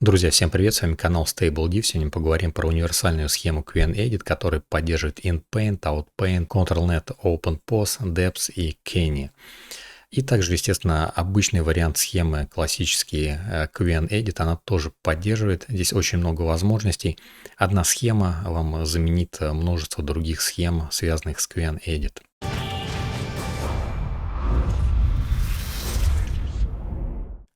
Друзья, всем привет, с вами канал StableDiv. Сегодня поговорим про универсальную схему QNEdit, которая поддерживает InPaint, OutPaint, CtrlNet, OpenPose, Depth и Kenny. И также, естественно, обычный вариант схемы, классический QNEdit, она тоже поддерживает. Здесь очень много возможностей. Одна схема вам заменит множество других схем, связанных с QNEdit.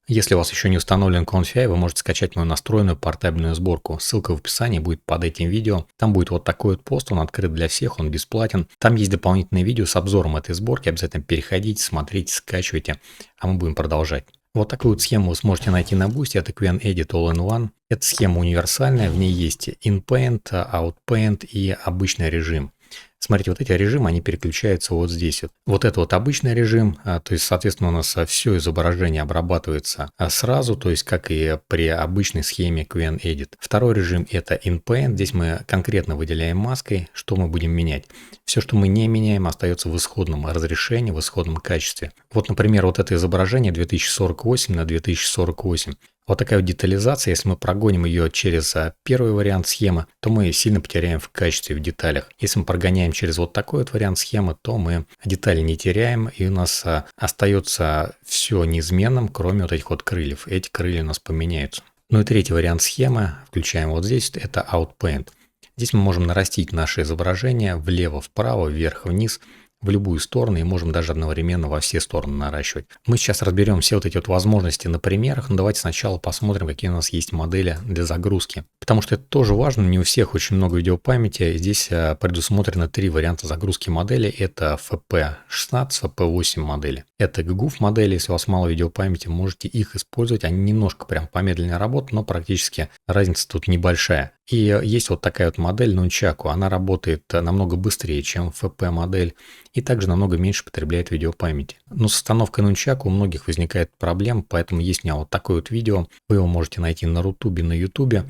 Если у вас еще не установлен Confi, вы можете скачать мою настроенную портабельную сборку. Ссылка в описании будет под этим видео. Там будет вот такой вот пост, он открыт для всех, он бесплатен. Там есть дополнительные видео с обзором этой сборки. Обязательно переходите, смотрите, скачивайте, а мы будем продолжать. Вот такую вот схему вы сможете найти на Boosty. Это QNEdit All-in-One. Эта схема универсальная, в ней есть InPaint, OutPaint и обычный режим. Смотрите, вот эти режимы, они переключаются вот здесь. Вот это вот обычный режим, то есть, соответственно, у нас все изображение обрабатывается сразу, то есть, как и при обычной схеме QNEdit. Второй режим – это InPaint. Здесь мы конкретно выделяем маской, что мы будем менять. Все, что мы не меняем, остается в исходном разрешении, в исходном качестве. Вот, например, вот это изображение 2048 на 2048. Вот такая вот детализация, если мы прогоним ее через первый вариант схемы, то мы сильно потеряем в качестве, в деталях. Если мы прогоняем через вот такой вот вариант схемы, то мы детали не теряем, и у нас остается все неизменным, кроме вот этих вот крыльев. Эти крылья у нас поменяются. Ну и третий вариант схемы, включаем вот здесь, это OutPaint. Здесь мы можем нарастить наше изображение влево, вправо, вверх, вниз, в любую сторону, и можем даже одновременно во все стороны наращивать. Мы сейчас разберем все вот эти вот возможности на примерах, но давайте сначала посмотрим, какие у нас есть модели для загрузки. Потому что это тоже важно, не у всех очень много видеопамяти. Здесь предусмотрено 3 варианта загрузки модели. Это FP16, FP8 модели. Это GGUF модели, если у вас мало видеопамяти, можете их использовать. Они немножко прям помедленнее работают, но практически разница тут небольшая. И есть вот такая вот модель Nunchaku. Она работает намного быстрее, чем FP модель, и также намного меньше потребляет видеопамяти. Но с установкой Nunchaku у многих возникает проблем, поэтому есть у меня вот такое вот видео. Вы его можете найти на Рутубе, на Ютубе.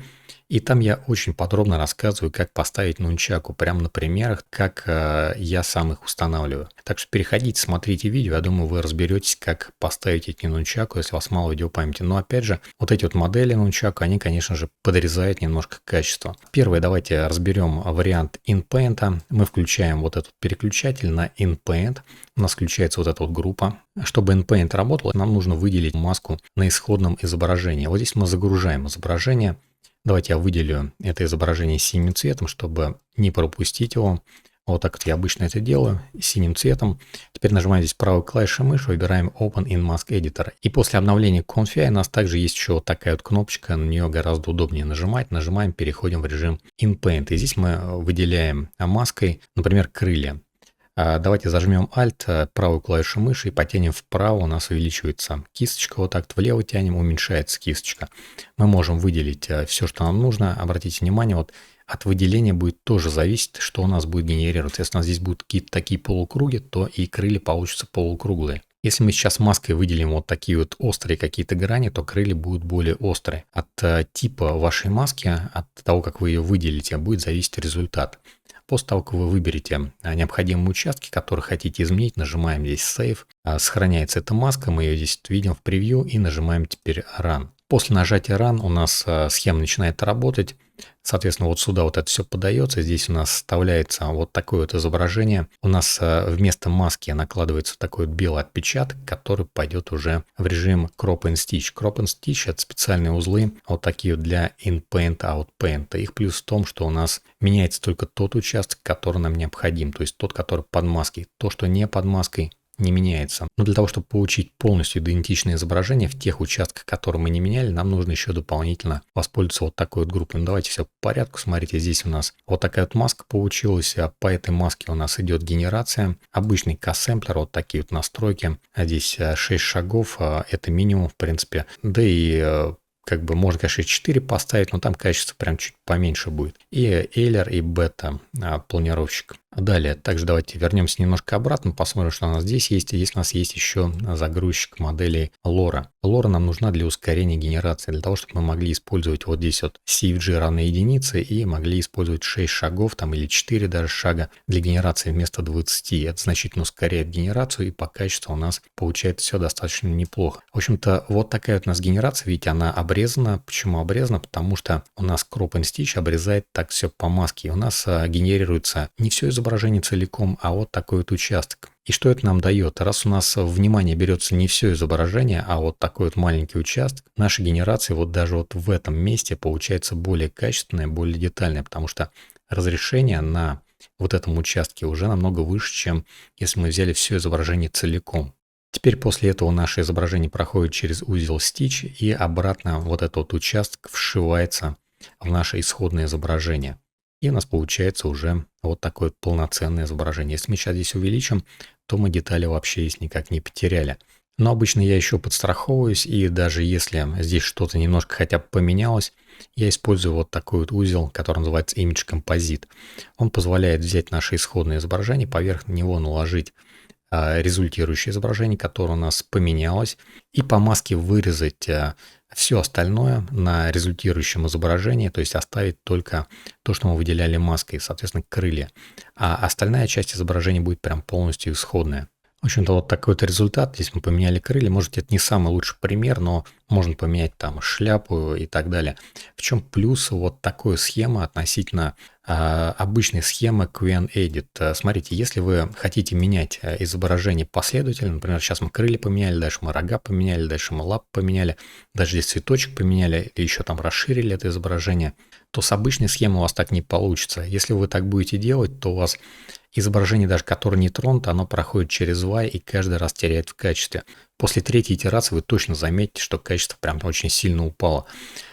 И там я очень подробно рассказываю, как поставить Nunchaku, прямо на примерах, как я сам их устанавливаю. Так что переходите, смотрите видео, я думаю, вы разберетесь, как поставить эти Nunchaku, если у вас мало видеопамяти. Но опять же, вот эти вот модели Nunchaku, они, конечно же, подрезают немножко качество. Первое, давайте разберем вариант InPaint. Мы включаем вот этот переключатель на InPaint. У нас включается вот эта вот группа. Чтобы InPaint работал, нам нужно выделить маску на исходном изображении. Вот здесь мы загружаем изображение. Давайте я выделю это изображение синим цветом, чтобы не пропустить его. Вот так вот я обычно это делаю, синим цветом. Теперь нажимаем здесь правой клавишей мыши, выбираем Open in Mask Editor. И после обновления Confi у нас также есть еще вот такая вот кнопочка, на нее гораздо удобнее нажимать. Нажимаем, переходим в режим InPaint. И здесь мы выделяем маской, например, крылья. Давайте зажмем Alt, правую клавишу мыши и потянем вправо, у нас увеличивается кисточка, вот так влево тянем, уменьшается кисточка. Мы можем выделить все, что нам нужно. Обратите внимание, вот от выделения будет тоже зависеть, что у нас будет генерироваться. Если у нас здесь будут какие-то такие полукруги, то и крылья получатся полукруглые. Если мы сейчас маской выделим вот такие вот острые какие-то грани, то крылья будут более острые. От типа вашей маски, от того, как вы ее выделите, будет зависеть результат. После того, как вы выберете необходимые участки, которые хотите изменить, нажимаем здесь Save. Сохраняется эта маска, мы ее здесь видим в превью и нажимаем теперь Run. После нажатия Run у нас схема начинает работать. Соответственно, вот сюда вот это все подается. Здесь у нас вставляется вот такое вот изображение. У нас вместо маски накладывается такой вот белый отпечаток, который пойдет уже в режим Crop and Stitch. Crop and Stitch – это специальные узлы, вот такие вот для InPaint, OutPaint. Их плюс в том, что у нас меняется только тот участок, который нам необходим, то есть тот, который под маской. То, что не под маской, не меняется. Но для того, чтобы получить полностью идентичное изображение в тех участках, которые мы не меняли, нам нужно еще дополнительно воспользоваться вот такой вот группой. Ну, давайте все по порядку. Смотрите, здесь у нас вот такая вот маска получилась. По этой маске у нас идет генерация. Обычный кассэмплер, вот такие вот настройки. Здесь 6 шагов, это минимум, в принципе. Да и как бы можно, конечно, 4 поставить, но там качество прям чуть поменьше будет. И Эйлер, и бета планировщик. Далее, также давайте вернемся немножко обратно, посмотрим, что у нас здесь есть. Здесь у нас есть еще загрузчик модели LoRa. LoRa нам нужна для ускорения генерации, для того, чтобы мы могли использовать вот здесь вот CFG равно единице и могли использовать 6 шагов там или 4 даже шага для генерации вместо 20. Это значительно ускоряет генерацию, и по качеству у нас получается все достаточно неплохо. В общем-то, вот такая вот у нас генерация, видите, она обрезана обрезано. Почему обрезано? Потому что у нас Crop and Stitch обрезает так все по маске. И у нас генерируется не все изображение целиком, а вот такой вот участок. И что это нам дает? Раз у нас внимание берется не все изображение, а вот такой вот маленький участок, наша генерация вот даже вот в этом месте получается более качественная, более детальная, потому что разрешение на вот этом участке уже намного выше, чем если мы взяли все изображение целиком. Теперь после этого наше изображение проходит через узел Stitch и обратно вот этот вот участок вшивается в наше исходное изображение. И у нас получается уже вот такое полноценное изображение. Если мы сейчас здесь увеличим, то мы детали вообще здесь никак не потеряли. Но обычно я еще подстраховываюсь, и даже если здесь что-то немножко хотя бы поменялось, я использую вот такой вот узел, который называется Image Composite. Он позволяет взять наше исходное изображение, поверх него наложить результирующее изображение, которое у нас поменялось, и по маске вырезать все остальное на результирующем изображении, то есть оставить только то, что мы выделяли маской, соответственно, крылья. А остальная часть изображения будет прям полностью исходная. В общем-то, вот такой вот результат. Здесь мы поменяли крылья. Может, это не самый лучший пример, но можно поменять там шляпу и так далее. В чем плюс вот такой схемы относительно обычной схемы QN Edit? Смотрите, если вы хотите менять изображение последовательно, например, сейчас мы крылья поменяли, дальше мы рога поменяли, дальше мы лап поменяли, даже здесь цветочек поменяли или еще там расширили это изображение, то с обычной схемой у вас так не получится. Если вы так будете делать, то у вас изображение, даже которое не тронуто, оно проходит через Y и каждый раз теряет в качестве. После третьей итерации вы точно заметите, что качество прям очень сильно упало.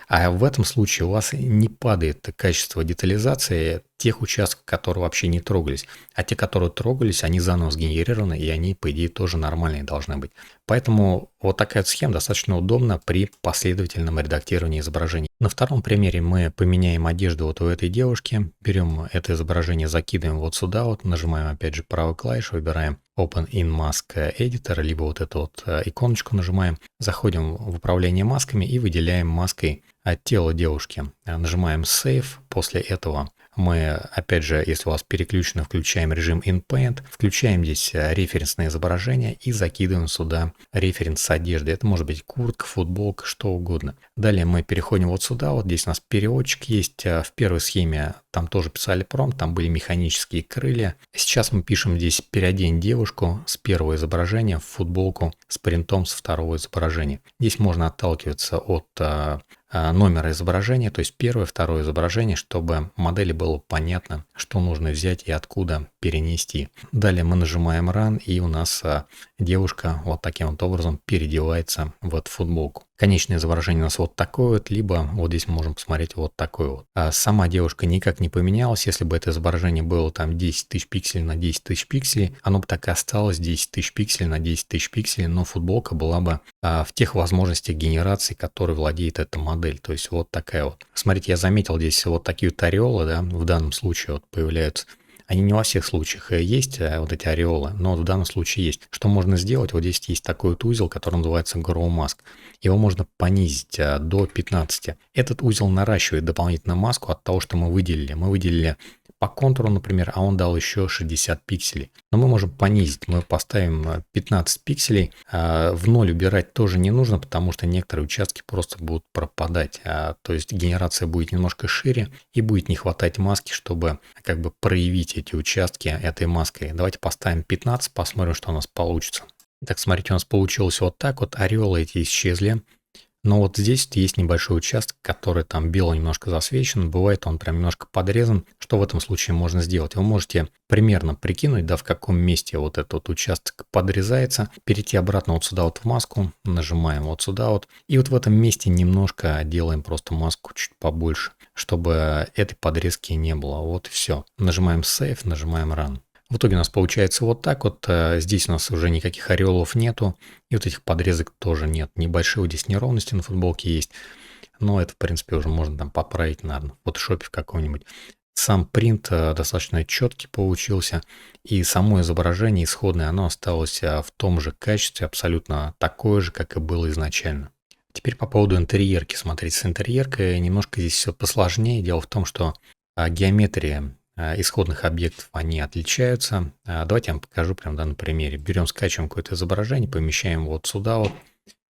А в этом случае у вас не падает качество детализации тех участков, которые вообще не трогались. А те, которые трогались, они заново сгенерированы, и они, по идее, тоже нормальные должны быть. Поэтому вот такая схема достаточно удобна при последовательном редактировании изображений. На втором примере мы поменяем одежду вот у этой девушки. Берем это изображение, закидываем вот сюда, вот нажимаем опять же правой клавишей, выбираем Open in Mask Editor, либо вот эту вот иконочку нажимаем, заходим в управление масками и выделяем маской от тела девушки. Нажимаем Save, после этого мы, опять же, если у вас переключено, включаем режим InPaint, включаем здесь референсное изображение и закидываем сюда референс одежды. Это может быть куртка, футболка, что угодно. Далее мы переходим вот сюда, вот здесь у нас переводчик есть. В первой схеме там тоже писали промпт, там были механические крылья. Сейчас мы пишем здесь «Переодень девушку» с первого изображения в футболку с принтом с второго изображения. Здесь можно отталкиваться от номера изображения, то есть первое, второе изображение, чтобы модели было понятно, что нужно взять и откуда перенести. Далее мы нажимаем Run, и у нас девушка вот таким вот образом переодевается в эту футболку. Конечное изображение у нас вот такое вот, либо вот здесь мы можем посмотреть вот такое вот. Сама девушка никак не поменялась. Если бы это изображение было там 10 тысяч пикселей на 10 тысяч пикселей, оно бы так и осталось 10 тысяч пикселей на 10 тысяч пикселей, но футболка была бы в тех возможностях генерации, которой владеет эта модель. То есть вот такая вот. Смотрите, я заметил здесь вот такие вот ореолы, да, в данном случае вот появляются. Они не во всех случаях есть, вот эти ореолы, но в данном случае есть. Что можно сделать? Вот здесь есть такой вот узел, который называется Grow Mask. Его можно понизить до 15. Этот узел наращивает дополнительно маску от того, что мы выделили. Мы выделили по контуру, например, а он дал еще 60 пикселей. Но мы можем понизить. Мы поставим 15 пикселей. В ноль убирать тоже не нужно, потому что некоторые участки просто будут пропадать. То есть генерация будет немножко шире и будет не хватать маски, чтобы как бы проявить эти участки этой маской. Давайте поставим 15, посмотрим, что у нас получится. Так, смотрите, у нас получилось вот так вот. Ореолы эти исчезли. Но вот здесь есть небольшой участок, который там бело немножко засвечен. Бывает он прям немножко подрезан. Что в этом случае можно сделать? Вы можете примерно прикинуть, да, в каком месте вот этот вот участок подрезается. Перейти обратно вот сюда вот в маску. Нажимаем вот сюда вот. И вот в этом месте немножко делаем просто маску чуть побольше, чтобы этой подрезки не было. Вот и все. Нажимаем Save, нажимаем Run. В итоге у нас получается вот так вот. Здесь у нас уже никаких ореолов нету. И вот этих подрезок тоже нет. Небольшие вот здесь неровности на футболке есть. Но это, в принципе, уже можно там поправить, наверное, в фотошопе в каком-нибудь. Сам принт достаточно четкий получился. И само изображение исходное, оно осталось в том же качестве, абсолютно такое же, как и было изначально. Теперь по поводу интерьерки. Смотрите, с интерьеркой немножко здесь все посложнее. Дело в том, что геометрия исходных объектов, они отличаются. Давайте я вам покажу прямо на примере. Берем, скачиваем какое-то изображение, помещаем вот сюда вот.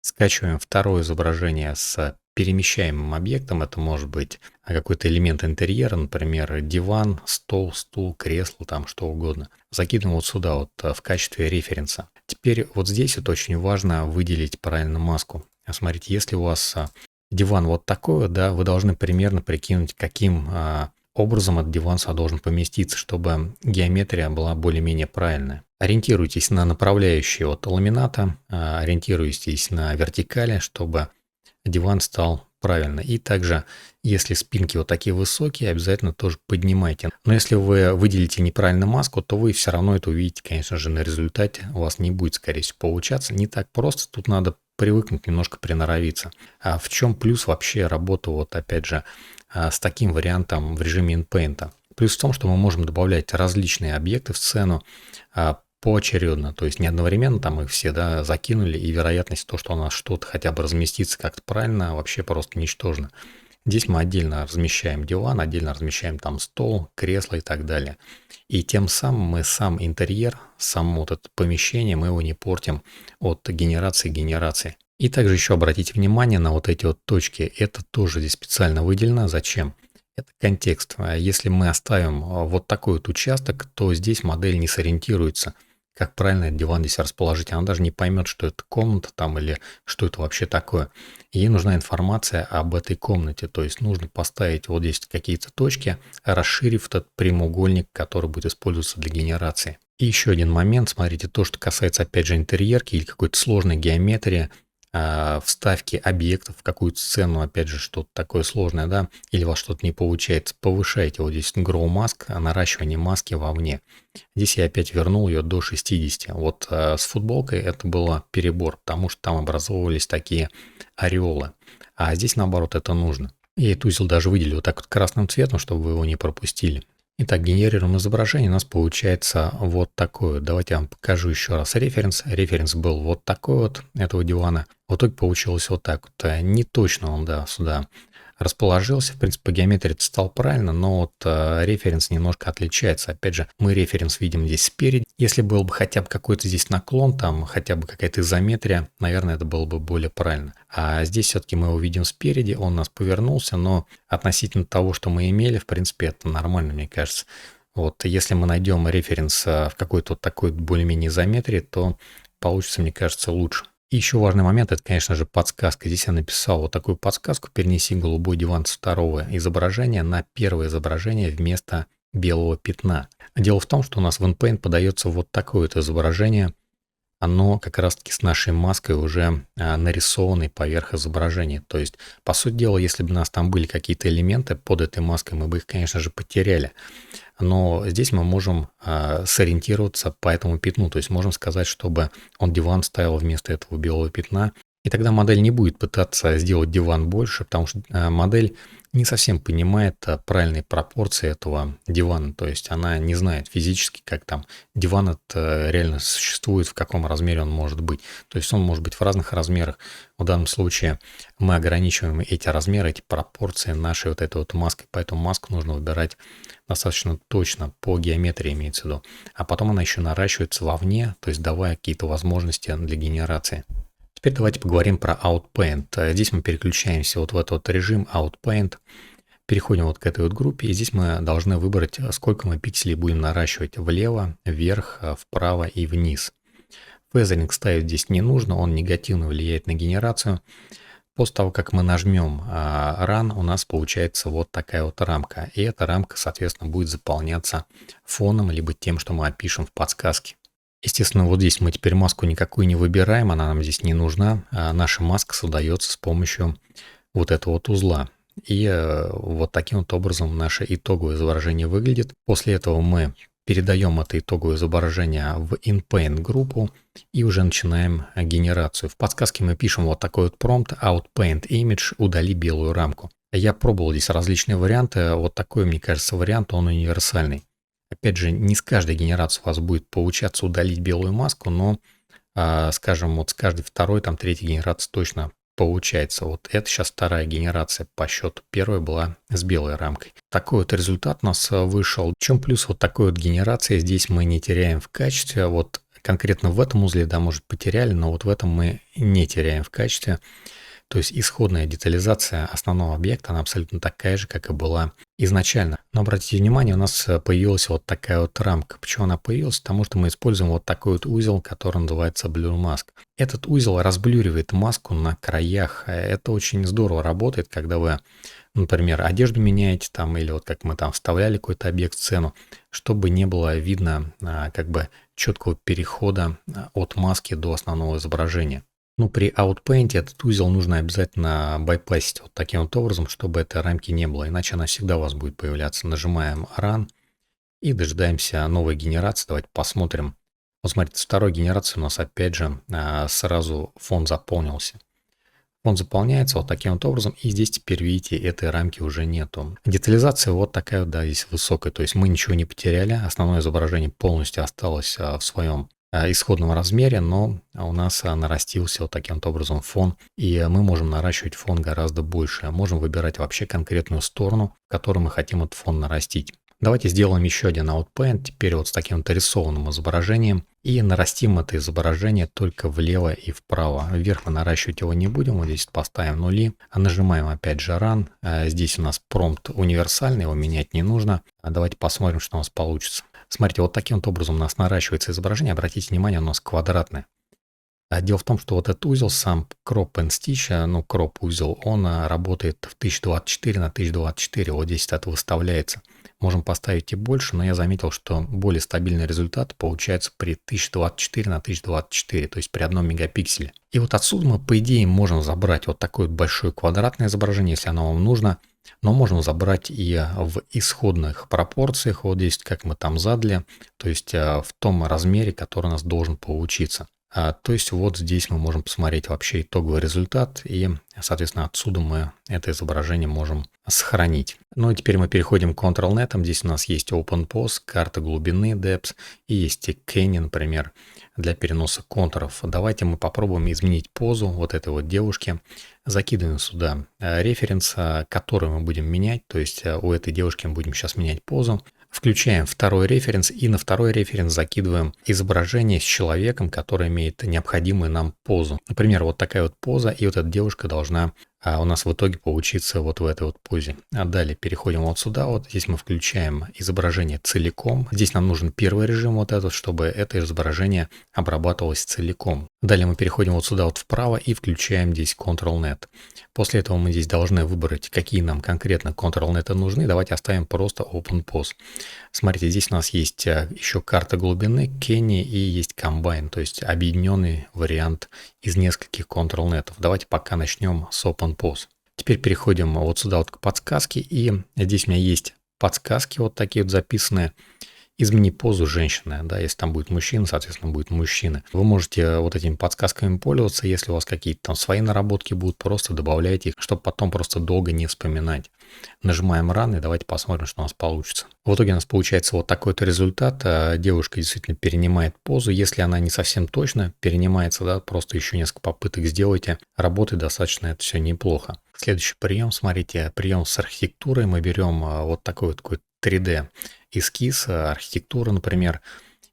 Скачиваем второе изображение с перемещаемым объектом. Это может быть какой-то элемент интерьера, например, диван, стол, стул, кресло, там что угодно. Закидываем вот сюда вот в качестве референса. Теперь вот здесь вот очень важно выделить правильно маску. Смотрите, если у вас диван вот такой, да, вы должны примерно прикинуть, каким образом этот диван должен поместиться, чтобы геометрия была более-менее правильная. Ориентируйтесь на направляющие от ламината, ориентируйтесь на вертикали, чтобы диван стал правильно. И также, если спинки вот такие высокие, обязательно тоже поднимайте. Но если вы выделите неправильно маску, то вы все равно это увидите, конечно же, на результате. У вас не будет, скорее всего, получаться. Не так просто, тут надо привыкнуть, немножко приноровиться. А в чем плюс вообще работы, вот опять же, с таким вариантом в режиме InPaint? Плюс в том, что мы можем добавлять различные объекты в сцену поочередно, то есть не одновременно там их все, да, закинули, и вероятность того, что у нас что-то хотя бы разместится как-то правильно, вообще просто ничтожна. Здесь мы отдельно размещаем диван, отдельно размещаем там стол, кресло и так далее. И тем самым мы сам интерьер, само вот это помещение, мы его не портим от генерации. И также еще обратите внимание на вот эти вот точки. Это тоже здесь специально выделено. Зачем? Это контекст. Если мы оставим вот такой вот участок, то здесь модель не сориентируется, как правильно этот диван здесь расположить. Она даже не поймет, что это комната там или что это вообще такое. Ей нужна информация об этой комнате. То есть нужно поставить вот здесь какие-то точки, расширив этот прямоугольник, который будет использоваться для генерации. И еще один момент. Смотрите, то, что касается опять же интерьерки или какой-то сложной геометрии, вставки объектов в какую-то сцену, опять же, что-то такое сложное, да, или у вас что-то не получается, повышайте вот здесь Grow Mask, наращивание маски вовне. Здесь я опять вернул ее до 60. Вот с футболкой это было перебор, потому что там образовывались такие ореолы. А здесь, наоборот, это нужно. Я этот узел даже выделил вот так вот красным цветом, чтобы вы его не пропустили. Итак, генерируем изображение, у нас получается вот такое. Давайте я вам покажу еще раз референс. Референс был вот такой вот этого дивана. В итоге получилось вот так вот. Не точно он, да, сюда расположился. В принципе, по геометрии это стал правильно, но вот референс немножко отличается. Опять же, мы референс видим здесь спереди. Если был бы хотя бы какой-то здесь наклон, там хотя бы какая-то изометрия, наверное, это было бы более правильно. А здесь все-таки мы его видим спереди, он у нас повернулся, но относительно того, что мы имели, в принципе, это нормально, мне кажется. Вот если мы найдем референс в какой-то вот такой более-менее изометрии, то получится, мне кажется, лучше. И еще важный момент, это, конечно же, подсказка. Здесь я написал вот такую подсказку: перенеси голубой диван с второго изображения на первое изображение вместо белого пятна. Дело в том, что у нас в InPaint подается вот такое вот изображение. Оно как раз-таки с нашей маской уже нарисованной поверх изображения. То есть, по сути дела, если бы у нас там были какие-то элементы под этой маской, мы бы их, конечно же, потеряли. Но здесь мы можем сориентироваться по этому пятну. То есть можем сказать, чтобы он диван ставил вместо этого белого пятна. И тогда модель не будет пытаться сделать диван больше, потому что модель не совсем понимает правильные пропорции этого дивана. То есть она не знает физически, как там диван это реально существует, в каком размере он может быть. То есть он может быть в разных размерах. В данном случае мы ограничиваем эти размеры, эти пропорции нашей вот этой вот маской. Поэтому маску нужно выбирать достаточно точно, по геометрии имеется в виду. А потом она еще наращивается вовне, то есть давая какие-то возможности для генерации. Теперь давайте поговорим про Outpaint. Здесь мы переключаемся вот в этот вот режим Outpaint, переходим вот к этой вот группе, и здесь мы должны выбрать, сколько мы пикселей будем наращивать: влево, вверх, вправо и вниз. Фезеринг ставить здесь не нужно, он негативно влияет на генерацию. После того, как мы нажмем Run, у нас получается вот такая вот рамка. И эта рамка, соответственно, будет заполняться фоном, либо тем, что мы опишем в подсказке. Естественно, вот здесь мы теперь маску никакую не выбираем, она нам здесь не нужна. Наша маска создается с помощью вот этого вот узла. И вот таким вот образом наше итоговое изображение выглядит. После этого мы передаем это итоговое изображение в InPaint группу и уже начинаем генерацию. В подсказке мы пишем вот такой вот промпт: Outpaint Image, удали белую рамку. Я пробовал здесь различные варианты. Вот такой, мне кажется, вариант, он универсальный. Опять же, не с каждой генерацией у вас будет получаться удалить белую маску, но, скажем, вот с каждой второй, там, третьей генерации точно получается. Вот это сейчас вторая генерация по счету. Первая была с белой рамкой. Такой вот результат у нас вышел. В чем плюс вот такой вот генерации? Здесь мы не теряем в качестве. Вот конкретно в этом узле, да, может, потеряли, но вот в этом мы не теряем в качестве. То есть исходная детализация основного объекта, она абсолютно такая же, как и была изначально. Но обратите внимание, у нас появилась вот такая вот рамка. Почему она появилась? Потому что мы используем вот такой вот узел, который называется Blur Mask. Этот узел разблюривает маску на краях. Это очень здорово работает, когда вы, например, одежду меняете там, или вот как мы там вставляли какой-то объект в сцену, чтобы не было видно как бы четкого перехода от маски до основного изображения. Ну, при Outpaint этот узел нужно обязательно байпасить вот таким вот образом, чтобы этой рамки не было, иначе она всегда у вас будет появляться. Нажимаем Run и дожидаемся новой генерации. Давайте посмотрим. Вот смотрите, с второй генерации у нас опять же сразу фон заполнился. Он заполняется вот таким вот образом, и здесь теперь, видите, этой рамки уже нету. Детализация вот такая, да, здесь высокая, то есть мы ничего не потеряли, основное изображение полностью осталось в своем исходном размере, но у нас нарастился вот таким вот образом фон, и мы можем наращивать фон гораздо больше. Можем выбирать вообще конкретную сторону, в которой мы хотим этот фон нарастить. Давайте сделаем еще один Outpaint, теперь вот с таким вот рисованным изображением, и нарастим это изображение только влево и вправо. Вверх мы наращивать его не будем, вот здесь поставим нули, нажимаем опять же Run. Здесь у нас промпт универсальный, его менять не нужно. Давайте посмотрим, что у нас получится. Смотрите, вот таким вот образом у нас наращивается изображение, обратите внимание, оно у нас квадратное. Дело в том, что вот этот узел, сам Crop and Stitch, ну, Crop узел, он работает в 1024 на 1024, вот здесь это выставляется. Можем поставить и больше, но я заметил, что более стабильный результат получается при 1024 на 1024, то есть при 1 мегапикселе. И вот отсюда мы, по идее, можем забрать вот такое вот большое квадратное изображение, если оно вам нужно, но можем забрать и в исходных пропорциях, вот здесь, как мы там задали, то есть в том размере, который у нас должен получиться. То есть вот здесь мы можем посмотреть вообще итоговый результат, и, соответственно, отсюда мы это изображение можем сохранить. Ну и теперь мы переходим к Control-Net. Здесь у нас есть OpenPose, карта глубины Depth, и есть и Canyon, например, для переноса контуров. Давайте мы попробуем изменить позу вот этой вот девушки. Закидываем сюда референс, который мы будем менять, то есть у этой девушки мы будем сейчас менять позу. Включаем второй референс и на второй референс закидываем изображение с человеком, который имеет необходимую нам позу. Например, вот такая вот поза, и вот эта девушка должна у нас в итоге получиться вот в этой вот позе. Далее переходим вот сюда, вот здесь мы включаем изображение целиком. Здесь нам нужен первый режим вот этот, чтобы это изображение обрабатывалось целиком. Далее мы переходим вот сюда вот вправо и включаем здесь Control-Net. После этого мы здесь должны выбрать, какие нам конкретно Control-Net нужны. Давайте оставим просто OpenPose. Смотрите, здесь у нас есть еще карта глубины, Kenny и есть Combine, то есть объединенный вариант из нескольких Control-Net. Давайте пока начнем с OpenPose. Теперь переходим вот сюда вот к подсказке, и здесь у меня есть подсказки вот такие вот записанные. Измени позу женщины, да, если там будет мужчина, соответственно, будет мужчина. Вы можете вот этими подсказками пользоваться, если у вас какие-то там свои наработки будут, просто добавляйте их, чтобы потом просто долго не вспоминать. Нажимаем Run и давайте посмотрим, что у нас получится. В итоге у нас получается вот такой-то результат. Девушка действительно перенимает позу. Если она не совсем точно перенимается, да, просто еще несколько попыток сделайте. Работает достаточно это все неплохо. Следующий прием, смотрите, прием с архитектурой. Мы берем вот такой вот какой-то 3D эскиз, архитектуры, например,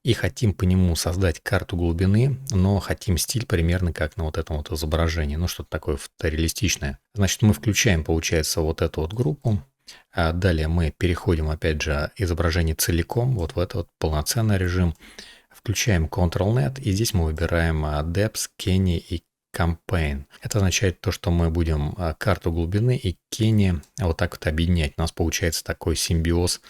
и хотим по нему создать карту глубины, но хотим стиль примерно как на вот этом вот изображении, ну что-то такое фотореалистичное. Значит, мы включаем, получается, вот эту вот группу. Далее мы переходим, опять же, изображение целиком, вот в этот вот полноценный режим. Включаем Control-Net, и здесь мы выбираем Depth, Kenny и Campaign. Это означает то, что мы будем карту глубины и Kenny вот так вот объединять. У нас получается такой симбиоз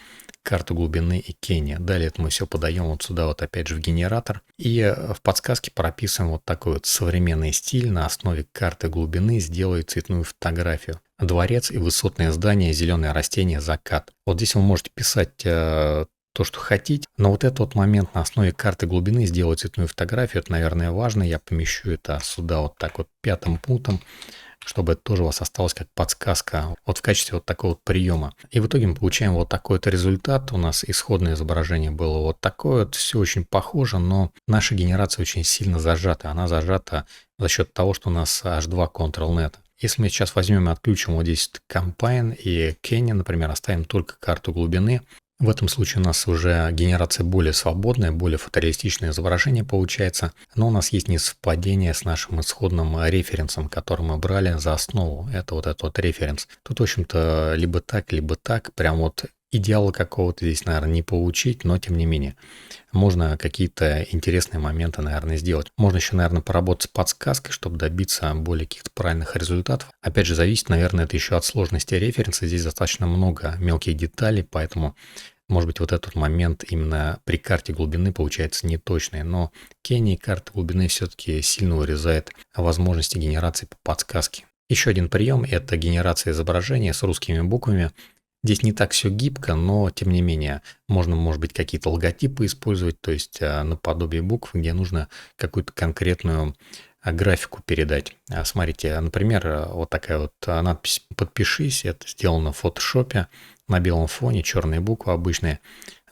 карту глубины и Kenny. Далее это мы все подаем вот сюда вот опять же в генератор. И в подсказке прописываем вот такой вот современный стиль. На основе карты глубины сделаю цветную фотографию. Дворец и высотное здание, зеленое растение, закат. Вот здесь вы можете писать то, что хотите. Но вот этот вот момент на основе карты глубины сделать цветную фотографию, это, наверное, важно. Я помещу это сюда вот так вот 5-м пунктом, чтобы это тоже у вас осталось как подсказка вот в качестве вот такого вот приема. И в итоге мы получаем вот такой вот результат. У нас исходное изображение было вот такое вот. Все очень похоже, но наша генерация очень сильно зажата. Она зажата за счет того, что у нас аж два Control-Net. Если мы сейчас возьмем и отключим вот здесь Combine и Kenny, например, оставим только карту глубины, В этом случае у нас уже генерация более свободная, более фотореалистичное изображение получается, но у нас есть несовпадение с нашим исходным референсом, который мы брали за основу. Это вот этот вот референс. Тут, в общем-то, либо так, прям вот идеала какого-то здесь, наверное, не получить, но тем не менее. Можно какие-то интересные моменты, наверное, сделать. Можно еще, наверное, поработать с подсказкой, чтобы добиться более каких-то правильных результатов. Опять же, зависит, наверное, это еще от сложности референса. Здесь достаточно много мелких деталей, поэтому, может быть, вот этот момент именно при карте глубины получается неточный. Но Кенни карта глубины все-таки сильно урезает возможности генерации по подсказке. Еще один прием – это генерация изображения с русскими буквами. Здесь не так все гибко, но тем не менее можно, может быть, какие-то логотипы использовать, то есть наподобие букв, где нужно какую-то конкретную графику передать. Смотрите, например, вот такая вот надпись «Подпишись», это сделано в фотошопе на белом фоне, черные буквы обычные.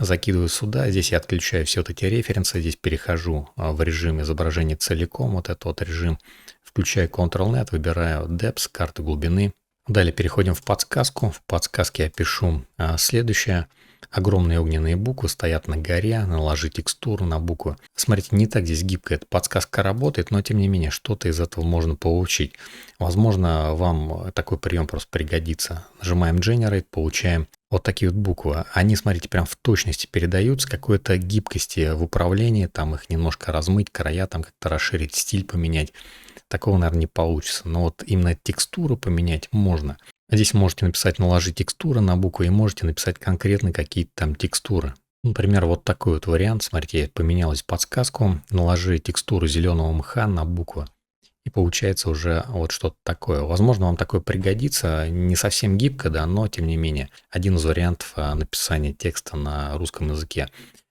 Закидываю сюда, здесь я отключаю все вот эти референсы, здесь перехожу в режим изображения целиком, вот этот вот режим, включаю Ctrl-Net, выбираю Depth, карту глубины. Далее переходим в подсказку. В подсказке я пишу следующее. Огромные огненные буквы стоят на горе, наложи текстуру на буквы. Смотрите, не так здесь гибко эта подсказка работает, но тем не менее что-то из этого можно получить. Возможно, вам такой прием просто пригодится. Нажимаем Generate, получаем вот такие вот буквы. Они, смотрите, прям в точности передаются, какой-то гибкости в управлении, там их немножко размыть, края там как-то расширить, стиль поменять. Такого, наверное, не получится. Но вот именно текстуру поменять можно. Здесь можете написать «наложи текстуры» на буквы и можете написать конкретно какие-то там текстуры. Например, вот такой вот вариант. Смотрите, я поменялась подсказку. Наложи текстуру зеленого мха на буквы. И получается уже вот что-то такое. Возможно, вам такое пригодится. Не совсем гибко, да, но тем не менее. Один из вариантов написания текста на русском языке.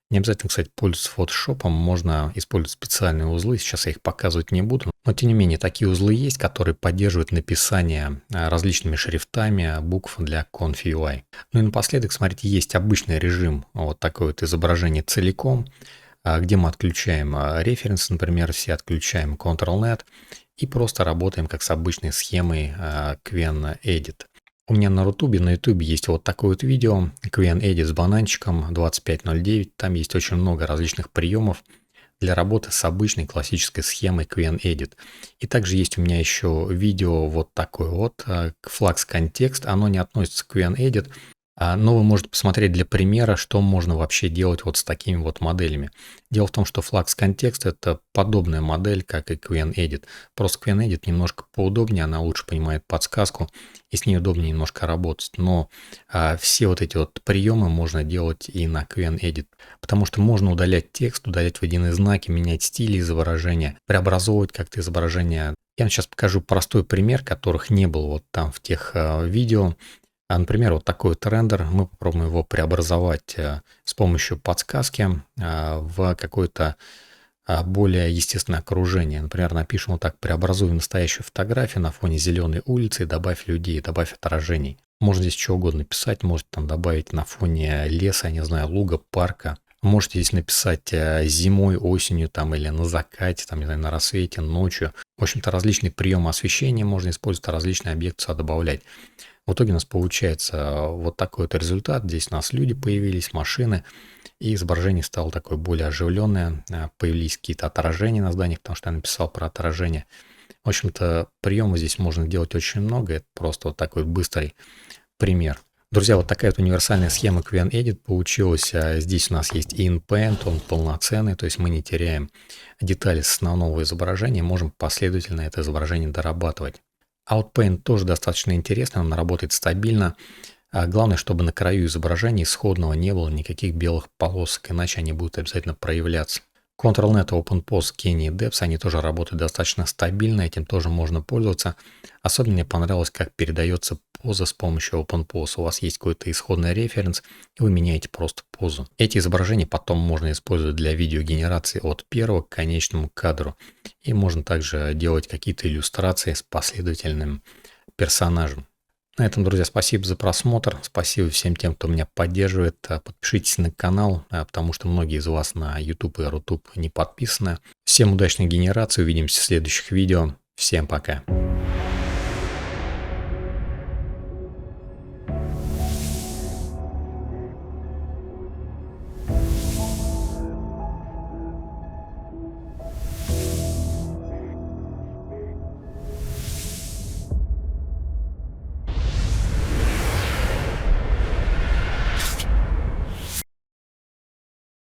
Не обязательно, кстати, пользоваться фотошопом, можно использовать специальные узлы, сейчас я их показывать не буду, но тем не менее такие узлы есть, которые поддерживают написание различными шрифтами букв для Conf.ui. Ну и напоследок, смотрите, есть обычный режим, вот такое вот изображение целиком, где мы отключаем референс, например, все отключаем Ctrl-Net и просто работаем как с обычной схемой Qwen Edit. У меня на Ютубе есть вот такое вот видео Qwen Edit с бананчиком 2509. Там есть очень много различных приемов для работы с обычной классической схемой Qwen Edit. И также есть у меня еще видео вот такое вот Flux Context. Оно не относится к Qwen Edit, но вы можете посмотреть для примера, что можно вообще делать вот с такими вот моделями. Дело в том, что Flux Context – это подобная модель, как и Qwen Edit. Просто Qwen Edit немножко поудобнее, она лучше понимает подсказку, и с ней удобнее немножко работать. Но все вот эти вот приемы можно делать и на Qwen Edit, потому что можно удалять текст, удалять водяные знаки, менять стили изображения, преобразовывать как-то изображение. Я вам сейчас покажу простой пример, которых не было вот там в тех видео. Например, вот такой вот рендер, мы попробуем его преобразовать с помощью подсказки в какое-то более естественное окружение. Например, напишем вот так: преобразуй настоящую фотографию на фоне зеленой улицы и добавь людей, добавь отражений. Можно здесь что угодно писать, можете там добавить на фоне леса, я не знаю, луга, парка. Можете здесь написать зимой, осенью там, или на закате, там, не знаю, на рассвете, ночью. В общем-то, различные приемы освещения можно использовать, различные объекты сюда добавлять. В итоге у нас получается вот такой вот результат. Здесь у нас люди появились, машины, и изображение стало такое более оживленное. Появились какие-то отражения на зданиях, потому что я написал про отражение. В общем-то, приемов здесь можно делать очень много. Это просто вот такой быстрый пример. Друзья, вот такая вот универсальная схема Qwen Edit получилась. Здесь у нас есть и InPaint, он полноценный, то есть мы не теряем детали с основного изображения, можем последовательно это изображение дорабатывать. Outpaint тоже достаточно интересно, он работает стабильно. Главное, чтобы на краю изображения исходного не было никаких белых полосок, иначе они будут обязательно проявляться. Ctrl-Net, OpenPose, Keyny и Depth, они тоже работают достаточно стабильно, этим тоже можно пользоваться. Особенно мне понравилось, как передается поза с помощью OpenPose. У вас есть какой-то исходный референс, и вы меняете просто позу. Эти изображения потом можно использовать для видеогенерации от первого к конечному кадру. И можно также делать какие-то иллюстрации с последовательным персонажем. На этом, друзья, спасибо за просмотр. Спасибо всем тем, кто меня поддерживает. Подпишитесь на канал, потому что многие из вас на YouTube и Рутуб не подписаны. Всем удачной генерации. Увидимся в следующих видео. Всем пока.